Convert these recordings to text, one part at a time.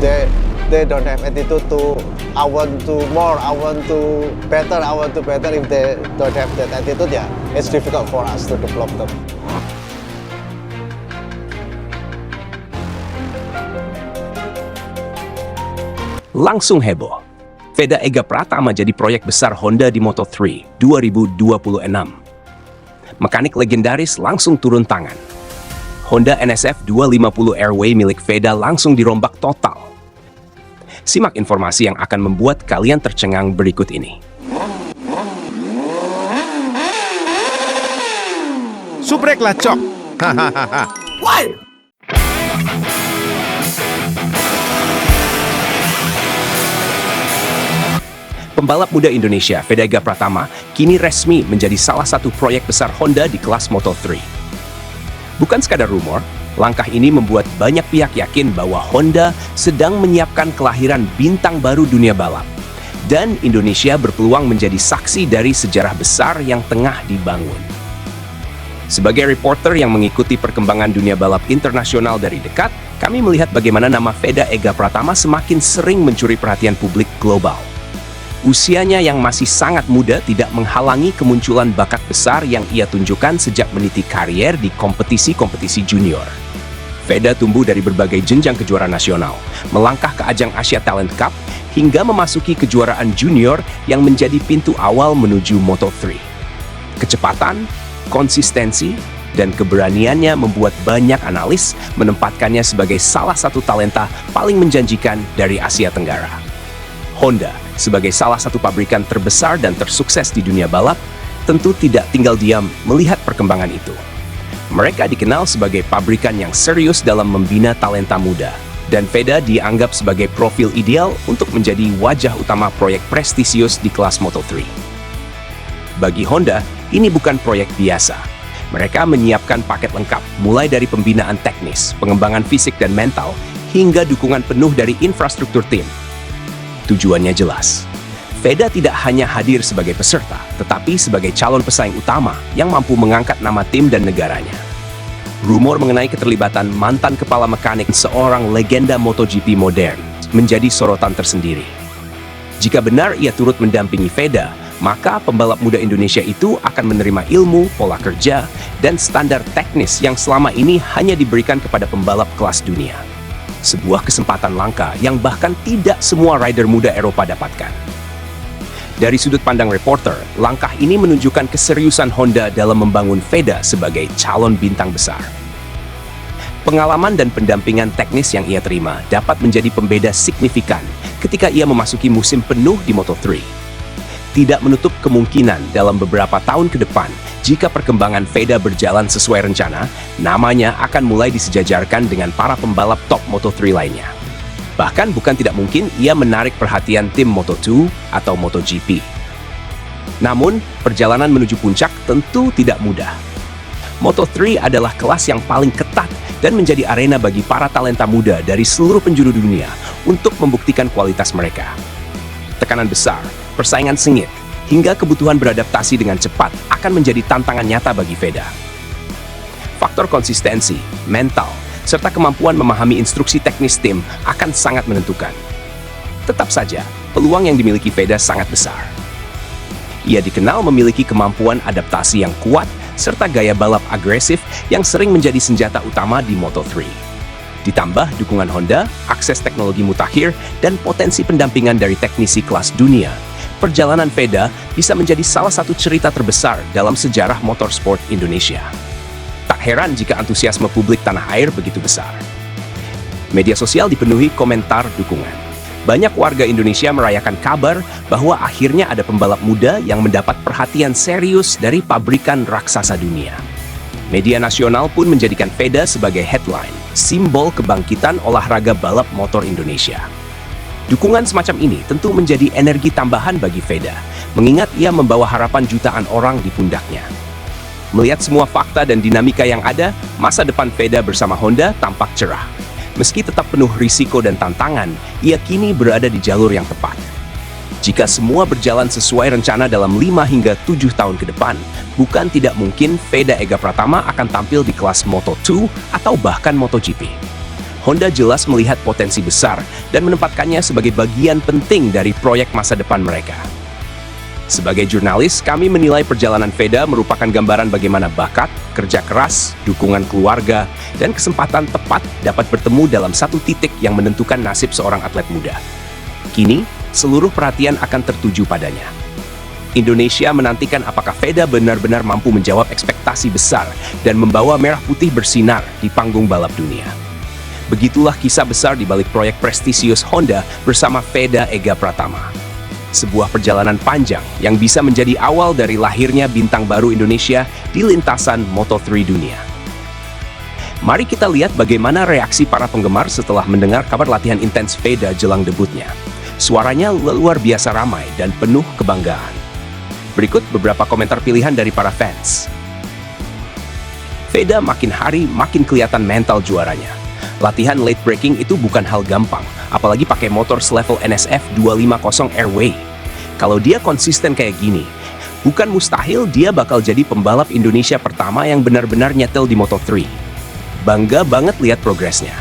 they don't have attitude to I want to more, I want to better, I want to better. If they don't have that attitude, yeah, it's difficult for us to develop them. Langsung heboh. Veda Ega Pratama jadi proyek besar Honda di Moto3 2026. Mekanik legendaris langsung turun tangan. Honda NSF 250 Airway milik Veda langsung dirombak total. Simak informasi yang akan membuat kalian tercengang berikut ini. Subreklah cok. Hahaha. Pembalap muda Indonesia, Veda Ega Pratama, kini resmi menjadi salah satu proyek besar Honda di kelas Moto3. Bukan sekadar rumor, langkah ini membuat banyak pihak yakin bahwa Honda sedang menyiapkan kelahiran bintang baru dunia balap. Dan Indonesia berpeluang menjadi saksi dari sejarah besar yang tengah dibangun. Sebagai reporter yang mengikuti perkembangan dunia balap internasional dari dekat, kami melihat bagaimana nama Veda Ega Pratama semakin sering mencuri perhatian publik global. Usianya yang masih sangat muda tidak menghalangi kemunculan bakat besar yang ia tunjukkan sejak meniti karier di kompetisi-kompetisi junior. Veda tumbuh dari berbagai jenjang kejuaraan nasional, melangkah ke ajang Asia Talent Cup, hingga memasuki kejuaraan junior yang menjadi pintu awal menuju Moto3. Kecepatan, konsistensi, dan keberaniannya membuat banyak analis menempatkannya sebagai salah satu talenta paling menjanjikan dari Asia Tenggara. Honda, sebagai salah satu pabrikan terbesar dan tersukses di dunia balap, tentu tidak tinggal diam melihat perkembangan itu. Mereka dikenal sebagai pabrikan yang serius dalam membina talenta muda, dan Veda dianggap sebagai profil ideal untuk menjadi wajah utama proyek prestisius di kelas Moto3. Bagi Honda, ini bukan proyek biasa. Mereka menyiapkan paket lengkap, mulai dari pembinaan teknis, pengembangan fisik dan mental, hingga dukungan penuh dari infrastruktur tim. Tujuannya jelas. Veda tidak hanya hadir sebagai peserta, tetapi sebagai calon pesaing utama yang mampu mengangkat nama tim dan negaranya. Rumor mengenai keterlibatan mantan kepala mekanik seorang legenda MotoGP modern menjadi sorotan tersendiri. Jika benar ia turut mendampingi Veda, maka pembalap muda Indonesia itu akan menerima ilmu, pola kerja, dan standar teknis yang selama ini hanya diberikan kepada pembalap kelas dunia. Sebuah kesempatan langka yang bahkan tidak semua rider muda Eropa dapatkan. Dari sudut pandang reporter, langkah ini menunjukkan keseriusan Honda dalam membangun Veda sebagai calon bintang besar. Pengalaman dan pendampingan teknis yang ia terima dapat menjadi pembeda signifikan ketika ia memasuki musim penuh di Moto3. Tidak menutup kemungkinan dalam beberapa tahun ke depan, jika perkembangan Veda berjalan sesuai rencana, namanya akan mulai disejajarkan dengan para pembalap top Moto3 lainnya. Bahkan bukan tidak mungkin ia menarik perhatian tim Moto2 atau MotoGP. Namun, perjalanan menuju puncak tentu tidak mudah. Moto3 adalah kelas yang paling ketat dan menjadi arena bagi para talenta muda dari seluruh penjuru dunia untuk membuktikan kualitas mereka. Tekanan besar, persaingan sengit, hingga kebutuhan beradaptasi dengan cepat akan menjadi tantangan nyata bagi Veda. Faktor konsistensi, mental, serta kemampuan memahami instruksi teknis tim akan sangat menentukan. Tetap saja, peluang yang dimiliki Veda sangat besar. Ia dikenal memiliki kemampuan adaptasi yang kuat serta gaya balap agresif yang sering menjadi senjata utama di Moto3. Ditambah dukungan Honda, akses teknologi mutakhir, dan potensi pendampingan dari teknisi kelas dunia, perjalanan Veda bisa menjadi salah satu cerita terbesar dalam sejarah motorsport Indonesia. Tak heran jika antusiasme publik tanah air begitu besar. Media sosial dipenuhi komentar dukungan. Banyak warga Indonesia merayakan kabar bahwa akhirnya ada pembalap muda yang mendapat perhatian serius dari pabrikan raksasa dunia. Media nasional pun menjadikan Veda sebagai headline, simbol kebangkitan olahraga balap motor Indonesia. Dukungan semacam ini tentu menjadi energi tambahan bagi Veda, mengingat ia membawa harapan jutaan orang di pundaknya. Melihat semua fakta dan dinamika yang ada, masa depan Veda bersama Honda tampak cerah. Meski tetap penuh risiko dan tantangan, ia kini berada di jalur yang tepat. Jika semua berjalan sesuai rencana dalam 5 hingga 7 tahun ke depan, bukan tidak mungkin Veda Ega Pratama akan tampil di kelas Moto2 atau bahkan MotoGP. Honda jelas melihat potensi besar dan menempatkannya sebagai bagian penting dari proyek masa depan mereka. Sebagai jurnalis, kami menilai perjalanan Veda merupakan gambaran bagaimana bakat, kerja keras, dukungan keluarga, dan kesempatan tepat dapat bertemu dalam satu titik yang menentukan nasib seorang atlet muda. Kini, seluruh perhatian akan tertuju padanya. Indonesia menantikan apakah Veda benar-benar mampu menjawab ekspektasi besar dan membawa merah putih bersinar di panggung balap dunia. Begitulah kisah besar di balik proyek prestisius Honda bersama Veda Ega Pratama. Sebuah perjalanan panjang yang bisa menjadi awal dari lahirnya bintang baru Indonesia di lintasan Moto3 dunia. Mari kita lihat bagaimana reaksi para penggemar setelah mendengar kabar latihan intens Veda jelang debutnya. Suaranya luar biasa ramai dan penuh kebanggaan. Berikut beberapa komentar pilihan dari para fans. Veda makin hari makin kelihatan mental juaranya. Latihan late braking itu bukan hal gampang, apalagi pakai motor selevel NSF 250 Airway. Kalau dia konsisten kayak gini, bukan mustahil dia bakal jadi pembalap Indonesia pertama yang benar-benar nyetel di Moto3. Bangga banget lihat progresnya.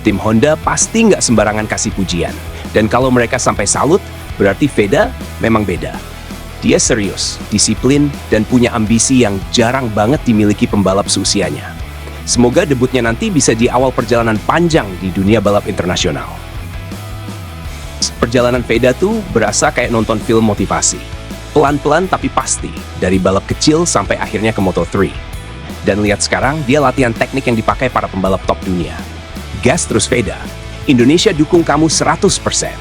Tim Honda pasti nggak sembarangan kasih pujian. Dan kalau mereka sampai salut, berarti Veda memang beda. Dia serius, disiplin, dan punya ambisi yang jarang banget dimiliki pembalap seusianya. Semoga debutnya nanti bisa di awal perjalanan panjang di dunia balap internasional. Perjalanan Veda tuh berasa kayak nonton film motivasi. Pelan-pelan tapi pasti, dari balap kecil sampai akhirnya ke Moto3. Dan lihat sekarang, dia latihan teknik yang dipakai para pembalap top dunia. Gas terus Veda, Indonesia dukung kamu 100%.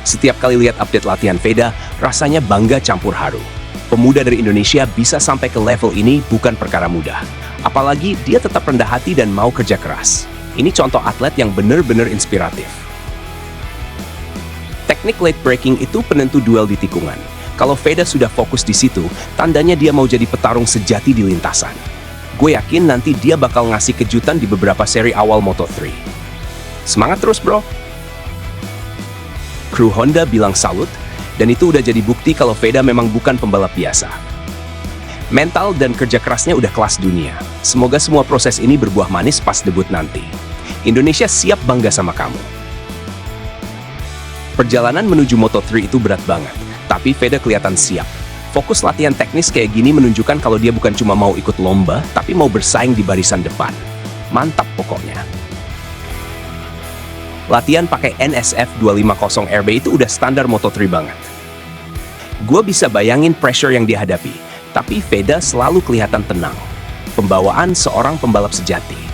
Setiap kali lihat update latihan Veda, rasanya bangga campur haru. Pemuda dari Indonesia bisa sampai ke level ini bukan perkara mudah. Apalagi dia tetap rendah hati dan mau kerja keras. Ini contoh atlet yang benar-benar inspiratif. Teknik late braking itu penentu duel di tikungan. Kalau Veda sudah fokus di situ, tandanya dia mau jadi petarung sejati di lintasan. Gue yakin nanti dia bakal ngasih kejutan di beberapa seri awal Moto3. Semangat terus, bro! Kru Honda bilang salut, dan itu udah jadi bukti kalau Veda memang bukan pembalap biasa. Mental dan kerja kerasnya udah kelas dunia. Semoga semua proses ini berbuah manis pas debut nanti. Indonesia siap bangga sama kamu. Perjalanan menuju Moto3 itu berat banget, tapi Veda kelihatan siap. Fokus latihan teknis kayak gini menunjukkan kalau dia bukan cuma mau ikut lomba, tapi mau bersaing di barisan depan. Mantap pokoknya. Latihan pakai NSF 250 Airway itu udah standar Moto3 banget. Gue bisa bayangin pressure yang dihadapi, tapi Veda selalu kelihatan tenang. Pembawaan seorang pembalap sejati.